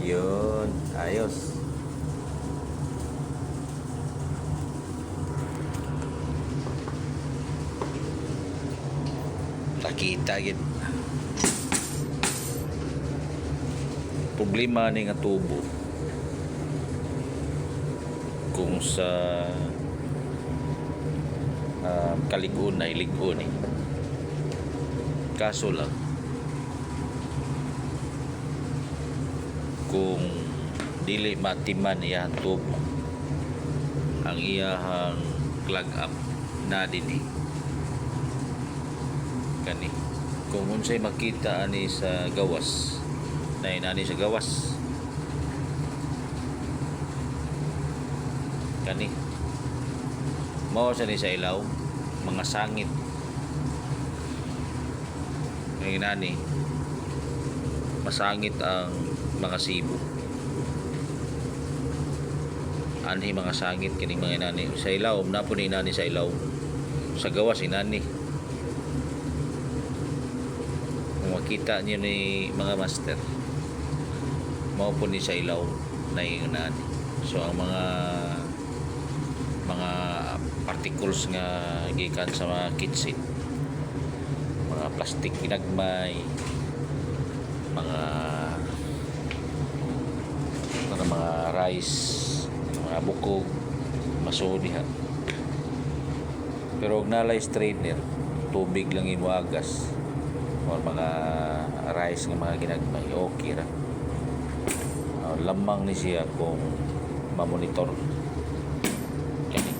Yun, ayos. Nakita gid. Problema ni nga tubo kung sa kaligon ay ligon eh. Kaso lang kung dili matiman iyang tubo ang iyang clog up na dinhi kani kung unsay makita ani sa gawas na inani sa gawas kani mao sa ni sa ilaw mga sangit ng inani masangit ang mga sibo anhi mga sangit kini mga inani sa ilaw na po ni inani sa ilaw sa gawas inani kung makita niyo ni mga master mao po ni sa ilaw na inani so ang mga particles nga gikan sa mga kitchen mga plastic ginagmay mga rice mga bukog masodiha pero og nalay strainer tubig lang imuagas o mga rice nga mga ginagmay okay ra lamang ni siya kung mamonitor kani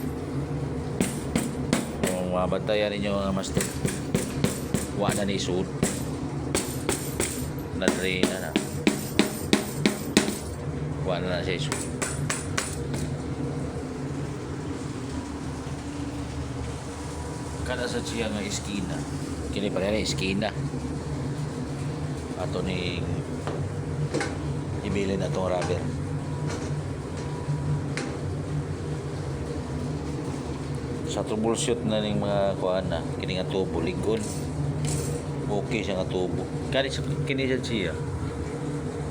kung mabantayan ninyo mga master wala na ni sud na drain na wala na siya sud kada sa siya nga iskina kini pa rin iskina ato ning ibili na itong rubber sa troubleshoot na ning mga kuan na kini nga tubo ligon okay siya nga tubo kini siya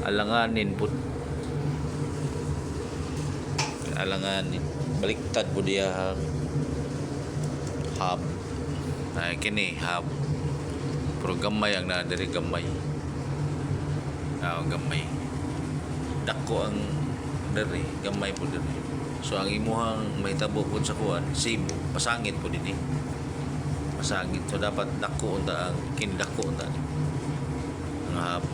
alanganin pud alanganin baliktad po diya hub ay kini hub pero gamay ang nadiri gamay gamay dako ang diri gamay po diri so ang imuhang may tabo po sa kuan sibo pasangit po dinhi masangit so dapat dako unta ang kindako unta ang hub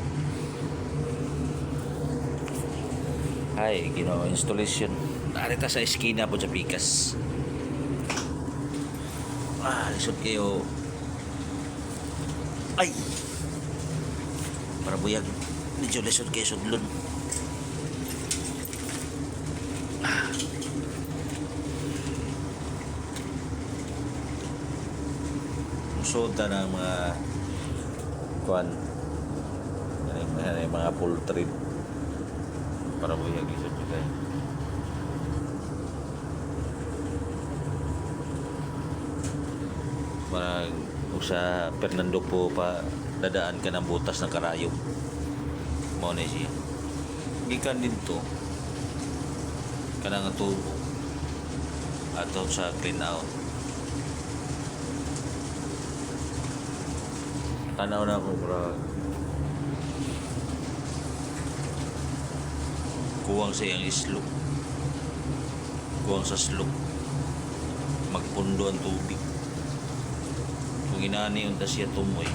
ay ginawa installation narita sa eskina po sa pikas lisod kayo ay para buyag medyo lisod kayo sudlon musuda ng mga kuan mga poultry para buyag lisod kayo mag sa Fernando po pa dadaan ka ng butas ng karayo mo na siya gikan dito kanang tubo ato sa clean out tanaw na ko bro kuwang sa iyang slope kuwang sa slope magpundo ang tubig kung inani unta siya tumoy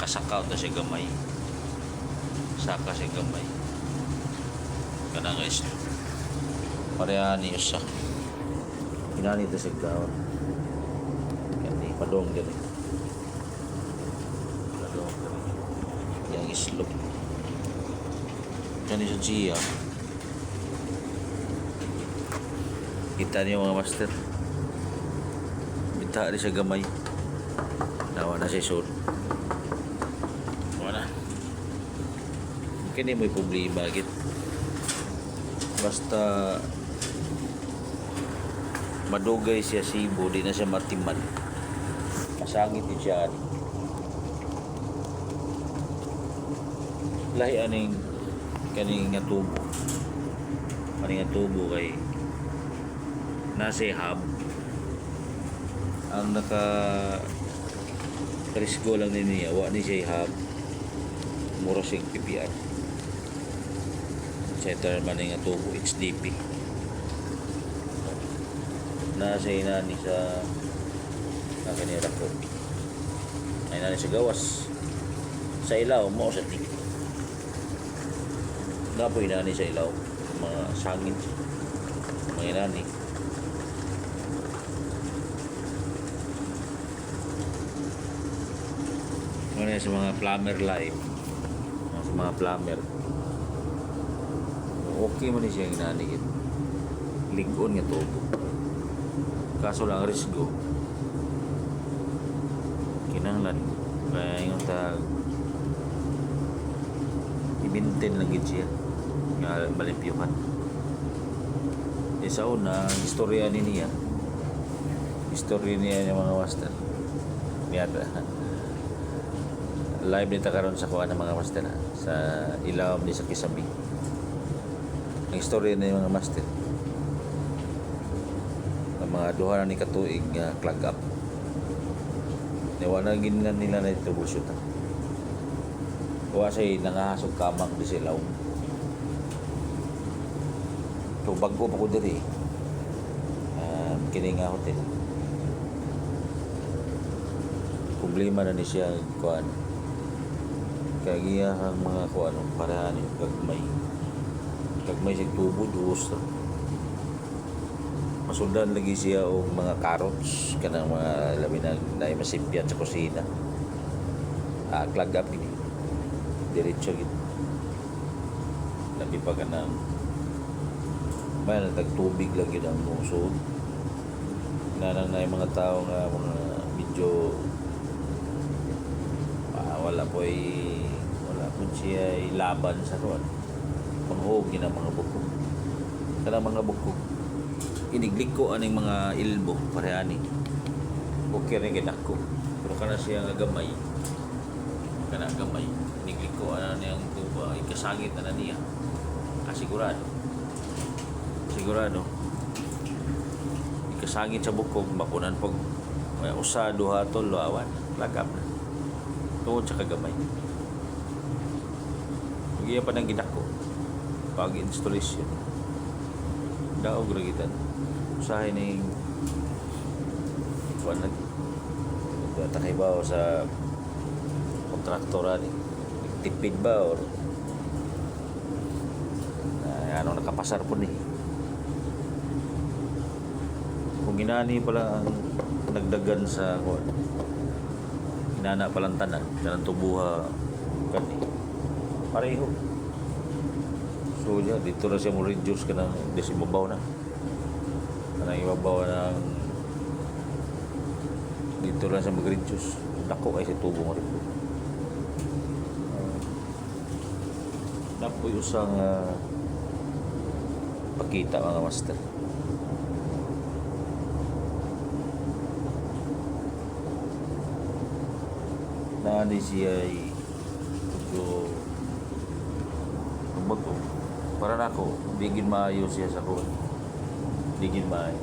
saka unta siya gamay saka siya gamay kanang guys pareha ni usa inani ta siya gawon kani padong diri yang slope kani siya kita niyo mga master bita rin siya gamay nawa na siya sud wala kini may problema git basta madugay siya sibo di na siya matiman masangit din siya lahi aning Kani nga tubo. Kani nga tubo kay nasa hub. Ang naka risgo lang niya, wa ni siya hub. Mura siyang PPR. Center man nga tubo HDP. Nasa inani sa kanila ko. Ay nani sa gawas. Sa ilaw mo sa tik. Napoy inani sa ilaw. Mga sangin. Mga inani. Mga sa mga plumber live. Sa mga plumber. Okay man siya yung inani. Ligon nga tubo. Kaso lang risgo. Kinahanglan kaya yung tag i-maintain lang gid siya nga malimpyuhan. Sa una istorya niya ng mga master niyata live nita karon sa kuha ng mga master sa ilawom ni sa Kisabi ang istorya ng mga master ang mga duha na ni katuig nga clog up niwanagin na nila na troubleshoot kuha siya nangahasog kamang di silaw so bago pa ko diri kini nga hotel problema na ni siya kuan kagiya ang mga kuan parahan kagmay sig tubo duos masundan lagi siya og mga carrots kanang mga labi na masipyan sa kusina clog up ini diretso gid labi pa kanang may nagtubig lang yun ang musod nanang na yung mga tao nga mga medyo wala po siya laban sa kuan panghugin ang mga bukog kanang mga bukog iniglig ko aning mga ilbo parehani okay rin ginako pero kana siya nga gamay iniglig ko ano niyang tuba ikasangit na niya sigurado ikasangit sa bukog makunan pag may usa duha tol awan lagap na tungod sa kagamay magiya pa ng ginako pag installation daog ragitan usahay ning kuan takay ba sa kontraktora ni tipid ba or ano nakapasar po ni kung ginani pala ang nagdagan sa kuan inana palang tanan tubuha kani pareho so ya dito na siya mo reduce ka ng desimabaw na kanang ibabaw ng dito na siya mag-reduce dako ay si tubo mo rin napoy usang pakita mga master naani siya ay medyo bago para nako digin maayo siya sa kuwan digin maayo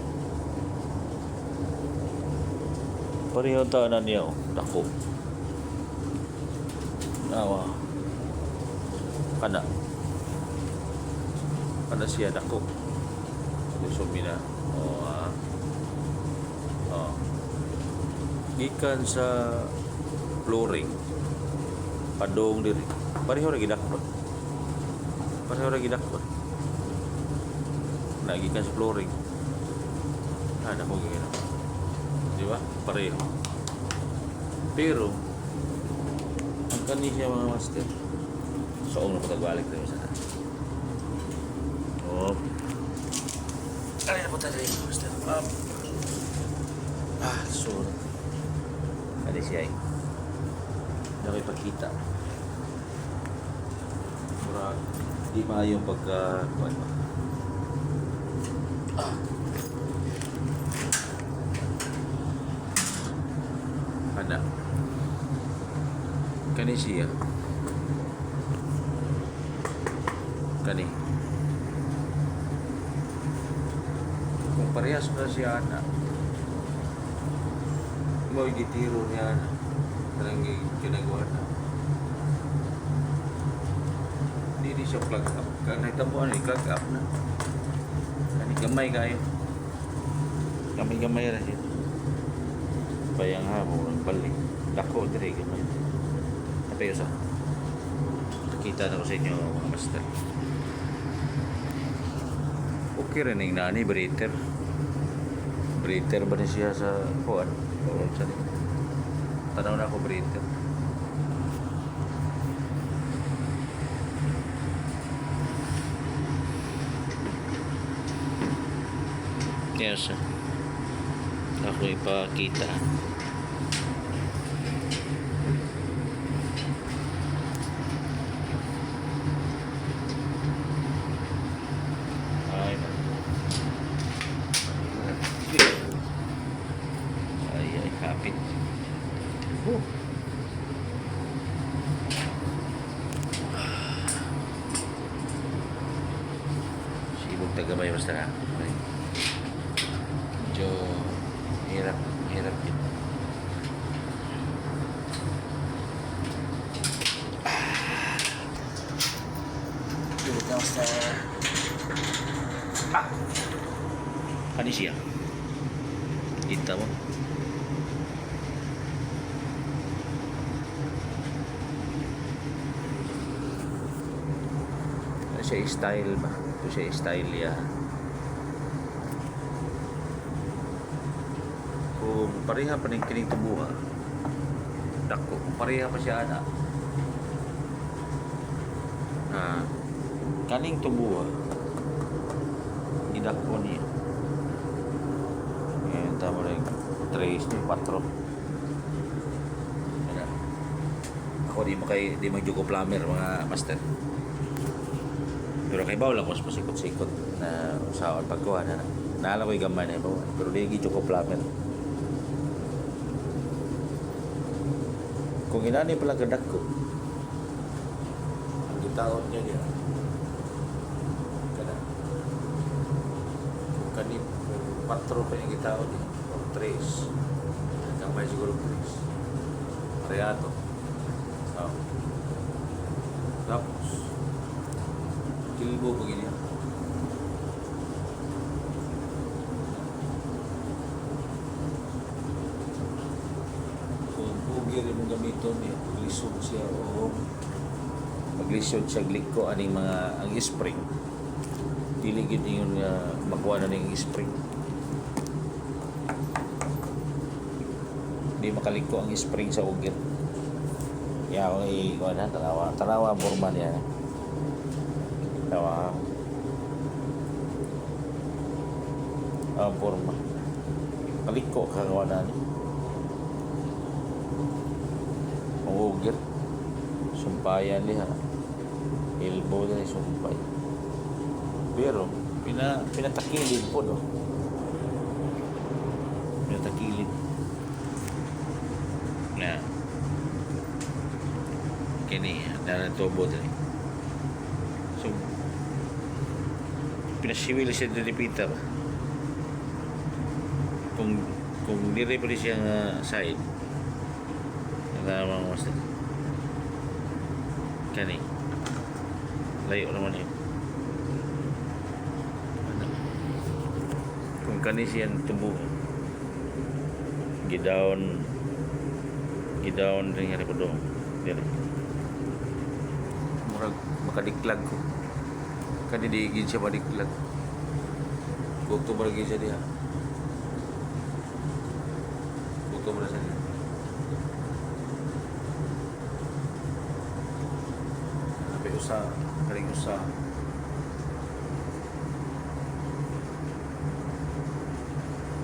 pareho tanan niya dako nawa kana siya dako sumina gikan sa flooring padong diri pareho ra gidakon lagi kan sa flooring ada ko gina di ba pareho pero ang kaniya mga master so ang patagbalik tayo sa ay po tayo master so ada siya na may pagkita para di maayo pagka kuwan ba ana kani siya Kani. Kung parehas na siya na, mo gitiro niya na. Kanang ginagawa na. Hindi siya plug up. Kaya nahitabo ano, plug up na. Kani gamay kayo. Gamay-gamay rin siya. Bayang habo, balik. Dako, dire, gamay. Tapi yun sa. Nakita na ko sa inyo mga master. Okay rin yung nani, breather. Breather ba na siya sa kuwan? O sa nito? Tanaw na ako breather. Yes, ako ipakita. Ay, kapit. Sibog tagamay basta ka. Medyo hirap yun. Sibog na basta. Ano siya? Kita mo? Ano siya style ba? Ito siya style ya. Kung pareha pa rin kining tubuha, dako, kung pareha pa siya na kaning tubuha, idako niya. Ngayon, tama rin 3 ni 4. Ako di magjugo plumber mga master. Pero kay baw lang ko pasikot-sikot na usawan pagkuha na. Naalam ko yung gamay na ibaw. Pero di gijugo plumber. Kung inani pala gadak ko, ang gitaon niya niya, kada. Kung kanip, 4 pa yung gitaon niya, o 3. Hanggang may siguro 3. Parehato. So, tapos, kilbo begini. Kung bugir yung gamiton niya, maglisod siya o maglisod siya gliko aning mga ang spring. Diligid yung magkuha na ng spring. Hindi makaliko ang spring sa ugir. Yaw ay kuha na, tanawa burman yan. Tawa forma kaliko kagawa ni ugir sumpayan liha elbow na sumpay pero pinatakilid po no pinatakilid na kini nanatubo din so pinasiwil siya ni Peter kung dire pa rin siyang side nagawang mas kani layo naman yun kung kani siyang tubo gidaon rin nga rin po doon dire murag makadiklag ko kani diigin siya madiklag kung tumaragin siya diha kung tumaragin siya diha nabi usa kaling usa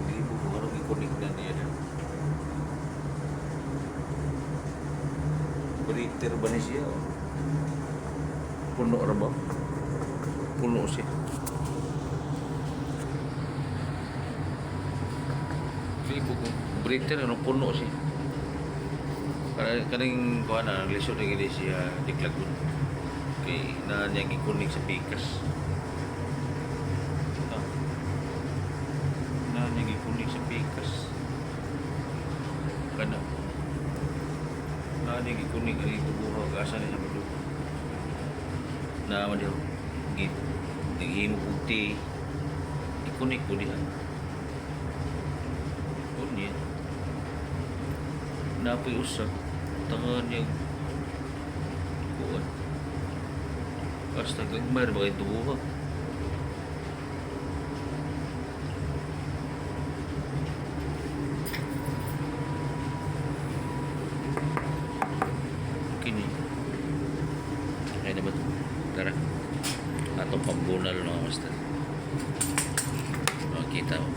hindi po kung anong ikonik na niya diha breather ba ni siya puno ra ba puno siya libo ko breather ano puno siya kaning kuha na naglisod na gini siya diklag doon Okay, na niya gikunik sa pikas. Ah, na niya gikunik sa pikas. Kana. Na niya gikunik ani tubuhag asa niya sa budok. Na man diho. Naghimo puti. Ikunik ko diha. Unya. Napoy usap. Tangan niya kuwan. Basta gagmar ba kayo tubuhag. Kini. Kaya na ba ito? Tara. Atong pambunal mga master. Makita mo.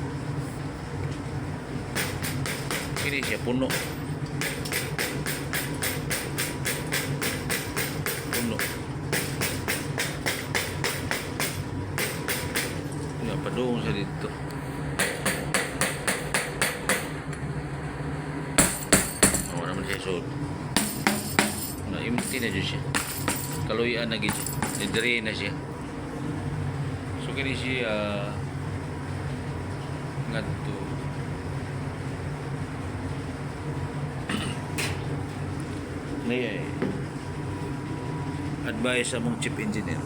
Kini siya puno. Puno. Padung sa dito. Oo naman siya so na-empty na dyan siya. Kaluyan na gid siya. Nidre na siya. So kini siya ngadto. Nay advice sa mong chief engineer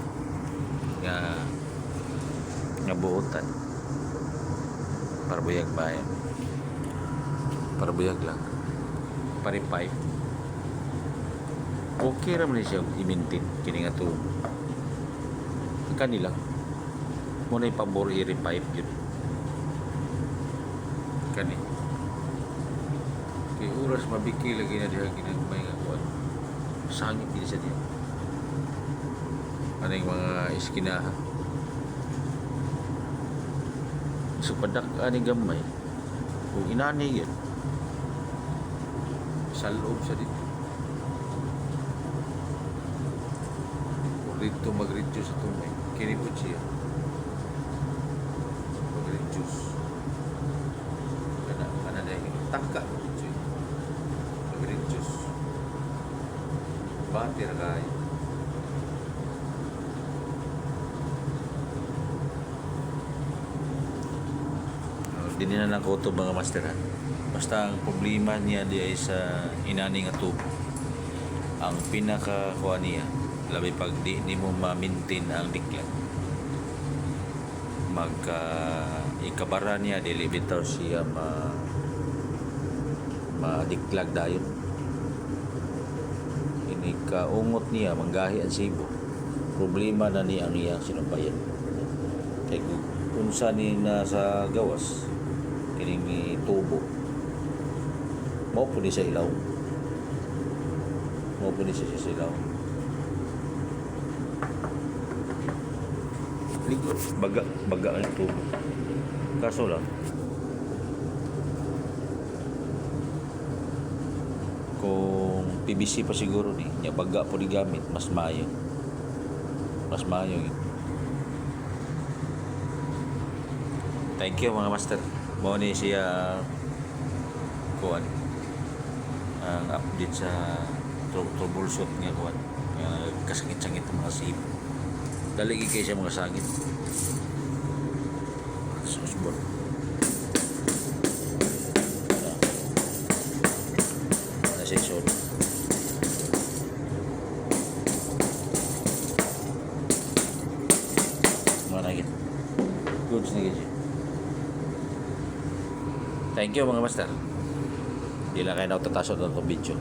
nga buotan para buyag bayan, para buyag lang pare pipe okay ra man siya i-maintain kini nga to kanila mo na pabor i-repipe yun kani kay oras mabiki lagi na diha ginagmay nga kuan sangit din sa diha aning mga iskinaha. So padak ani gamay kung inani yun sa loob sa dito kung dito mag-reduce sa tumay kinipot siya mag-reduce kana dahil taka mag-reduce batir kayo hindi na nakutob mga master ha. Basta ang problema niya di ay sa inani nga tubo. Ang pinaka kuha niya labi pag di mo ma-maintain ang diklat magka ikabara niya dili bitaw siya ma-diklag dayon ini kaungot niya manggahi ang sibo problema na ni ang iyang sinumpayan kay unsa ni na sa gawas kining tubo mo po ni sa ilaw sa ilaw baga ang tubo kaso lang kung PVC pa siguro ni nya baga po di gamit mas mayo yun. Thank you mga master. Mo ni siya kuan ang update sa troubleshoot nga kuan. Kasangit-sangit ang mga sip. Dali kay siya mga sangit. Susbon. Ana siya solo. Mana gid. Good sige siya. Thank you mga master. Di lang kayo na tatasod ng video.